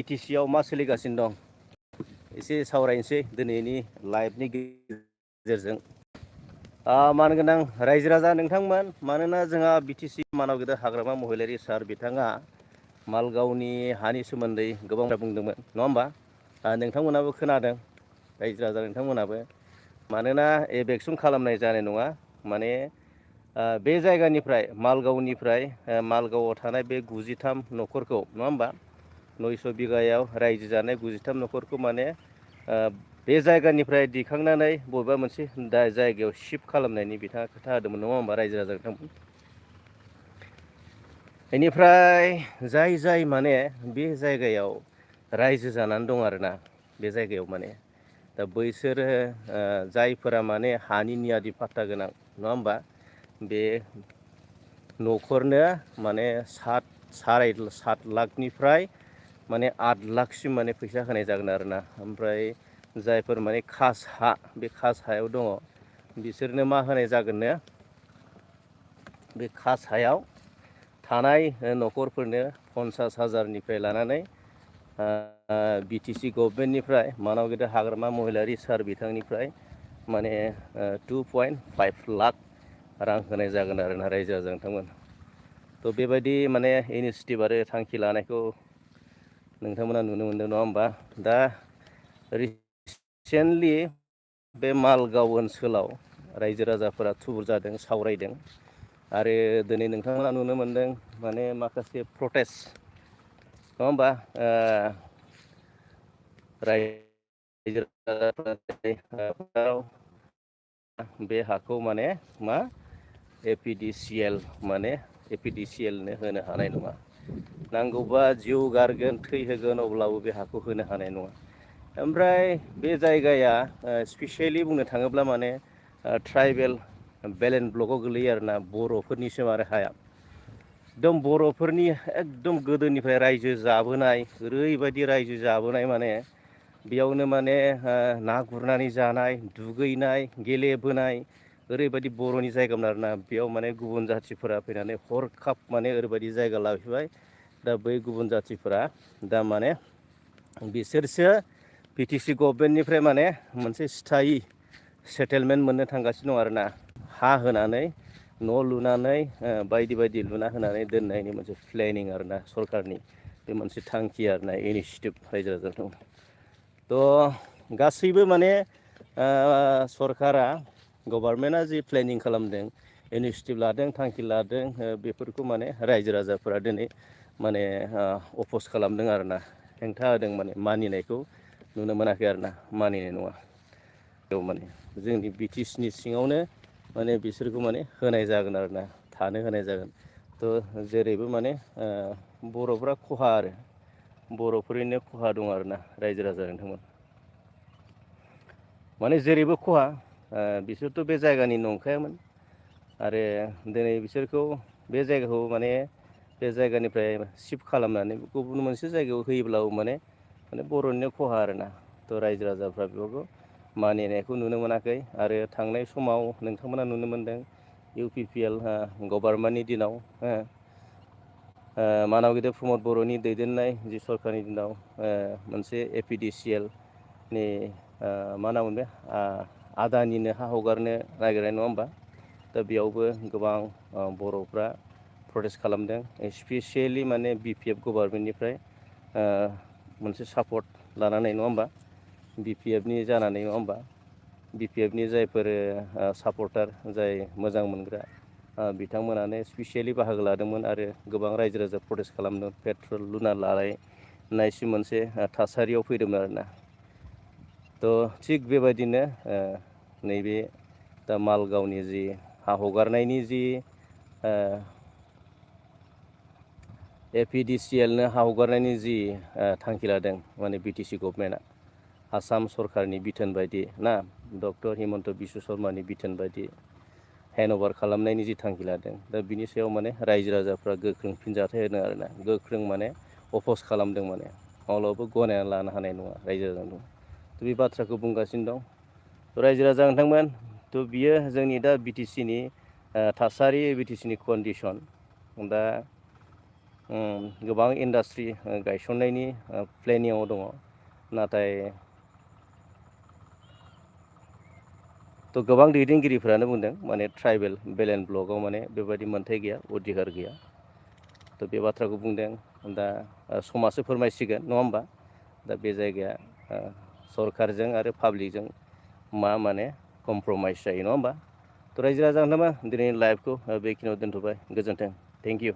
बिटिसिआव मा सोलिगासिनो दं एसे सावरायनोसै दिनैनि लाइभनि गेजेरजों। मान गोनां रायजो राजा नोंथांमोन, मानोना जोंहा बिटिसि मानाव गेदेर हाग्रामा महिलारि सार बिथाङा मालगावनि हानि सोमोन्दै गोबां बाथ्रा बुंदोंमोन, नङा होमबा? नोंथांमोनाबो खोनादों, रायजो राजा नोंथांमोनाबो। मानोना एबेक्सन खालामनाय जानाय नङा, माने बे जायगानिफ्राय मालगावनिफ्राय मालगावआव थानाय बे 93 न'खरखौ, नङा होमबा? 900 बिगायाव रायजो जानाय 93 न'खरखौ माने बे जायगानिफ्राय दिखांनानै बबेबा मोनसे जायगायाव शिफ्ट खालामनायनि बिथाङा खोथा होदोंमोन, नङा होमबा रायजो राजा नोंथांमोन? बेनिफ्राय जाय माने बे जायगायाव रायजो जानानै दं आरोना, बे जायगायाव माने दा बैसोरो जायफोरा माने हानि नियादि पाट्टा गोनां, नङा होमबा? बे न'खरनो माने 7 लाखनिफ्राय माने 8 लाखसिम माने फैसा होनाय जागोन आरोना। ओमफ्राय जायफोर माने खास हा, बे खास हायाव दङ, बिसोरनो मा होनाय जागोननो, बे खास हायाव थानाय न'खरफोरनो 50,000निफ्राय लानानै बिटिसि गभर्नमेन्टनिफ्राय मानाव गेदेर हाग्रामा महिलारि सार बिथांनिफ्राय माने 2.5 लाख रां होनाय जागोन आरोना रायजो राजा नोंथांमोन। थ' बेबायदि माने इनिसियेटिभ आरो थांखि लानायखौ नोंथांमोना नुनो मोनदों, नङा होमबा? दा रिसेन्टलि बे मालगाव ओनसोलाव रायजो राजाफोरा थुबुर जादों, सावरायदों। आरो दिनै नोंथांमोना नुनो मोनदों माने माखासे प्रटेस्ट, नङा होमबा? रायजो राजाफोरा बे हाखौ माने मा एपिडिसिएलनो होनो हानाय नङा। नांगौबा जिउ गारगोन, थै होगोन, अब्लाबो बे हाखौ होनो हानाय नङा। ओमफ्राय बे जायगाया स्पेसियेलि बुंनो थाङोब्ला माने ट्राइबेल बेल्ट एन्ड ब्लकआव गोलैयो आरोना, बर'फोरनिसो आरो हाया। एकदम बर'फोरनि एकदम गोदोनिफ्राय रायजो जाबोनाय, ओरैबायदि रायजो जाबोनाय माने बेयावनो माने ना गुरनानै जानाय, दुगैनाय, गेलेबोनाय, ओरैबायदि बर'नि जायगामोन आरोना। बेयाव माने गुबुन जाथिफोरा फैनानै हरखाब माने ओरैबायदि जायगा लाफैबाय। दा बै गुबुन जाथिफोरा दा माने बिसोरसो बिटिसि गभर्नमेन्टनिफ्राय माने मोनसे स्थायि सेटेलमेन्ट मोननो थांगासिनो दं आरोना। हा होनानै न' लुनानै बायदि बायदि लुना होनानै दोननायनि मोनसे प्लेनिं आरोना सरखारनि। बे मोनसे थांखि आरोना, इनिसियेटिभ रायजो राजाजों। थ' गासैबो माने सरकारा, गभर्नमेन्टआ जि प्लेनिं खालामदों, इनिसियेटिभ लादों, थांखि लादों, बेफोरखौ माने रायजो राजाफोरा दिनै माने अपस खालामदों आरोना, हेंथा होदों, माने मानिनायखौ नुनो मोनाखै आरोना, मानिनाय नङा। बेयाव माने जोंनि बिटिसिनि सिङावनो माने बिसोरखौ माने होनाय जागोन आरोना, थानो होनाय जागोन। थ' जेरैबो माने बर'फ्रा खहा आरो बर'फोरनिनो खहा दं आरोना रायजो राजा नोंथांमोन। माने जेरैबो खहा, बिसोरथ' बे जायगानि नंखायामोन। आरो दिनै बिसोरखौ बे जायगाखौ माने बे जायगानिफ्राय शिफ्ट खालामनानै गुबुन मोनसे जायगायाव होयोब्लाबो माने बर'निनो खहा आरोना। थ' रायजो राजाफ्रा बेफोरखौ मानिनायखौ नुनो मोनाखै। आरो थांनाय समाव नोंथांमोना नुनो मोनदों इउ पि पि एल गभर्नमेन्टनि दिनाव मानाव गेदेर प्रमद बर'नि दैदेननाय जि सरकारनि दिनाव मोनसे एपिडिसिएलनि मा होनामोन बे आदानिनो हा हगारनो नागिरनाय, नङा होमबा? दा बेयावबो गोबां बर'फ्रा प्रटेस्ट खालामदों, स्पेसियेलि माने बि पि एफ गभार्नमेन्टनिफ्राय मोनसे सापर्ट लानानै, नङा होमबा? बि पि एफनि जानानै, नङा होमबा? बि पि एफनि जायफोर सापर्टार, जाय मोजां मोनग्रा, बिथांमोनानो स्पिसियेलि बाहागो लादोंमोन आरो गोबां रायजो राजा प्रटेस्ट खालामदों। पेट्रल लुना लालायनायसिम मोनसे थासारियाव फैदोंमोन आरोना। थ' थिग बेबायदिनो नैबे दा मालगावनि जि हा हगारनायनि जि एपिडिसिएलनो हा हगारनायनि जि थांखि लादों, माने बिटिसि गभर्नमेन्टआ आसाम सरखारनि बिथोन बायदि ना, डक्टर हिमन्त बिश्व शर्मानि बिथोन बायदि हेन्डअभार खालामनायनि जि थांखि लादों, दा बिनि सायाव माने रायजो राजाफ्रा गोख्रों फिनजाथाय होदों आरोना, गोख्रों माने अपस खालामदों। माने माब्लाबाबो गनायना लानो हानाय नङा रायजो राजाजों। थ' बे बाथ्राखौ बुंगासिनो दं रायजो राजा नोंथांमोन। थ' बियो जोंनि दा बिटिसिनि थासारि, बिटिसिनि कन्डिसन। दा गोबां इन्डास्ट्रि गायसननायनि प्लेनिंआव दङ नाथाय थ' गोबां दैदेनगिरिफोरानो बुंदों माने ट्राइबेल बेल एन्ड ब्लकआव माने बेबायदि मोन्थाय गैया अधिकार गैया थ' बे बाथ्राखौ बुंदों दा समाजो फोरमायसिगोन नङा होमबा दा बे जायगाया सरकारजों आरो पाब्लिकजों मा माने कमप्रमाइस जायो नङा होमबा थ' रायजो राजा नामा दिनैनि लाइभखौ बेखिनियाव दोनथ'बाय गोजोन्थों थेंक इउ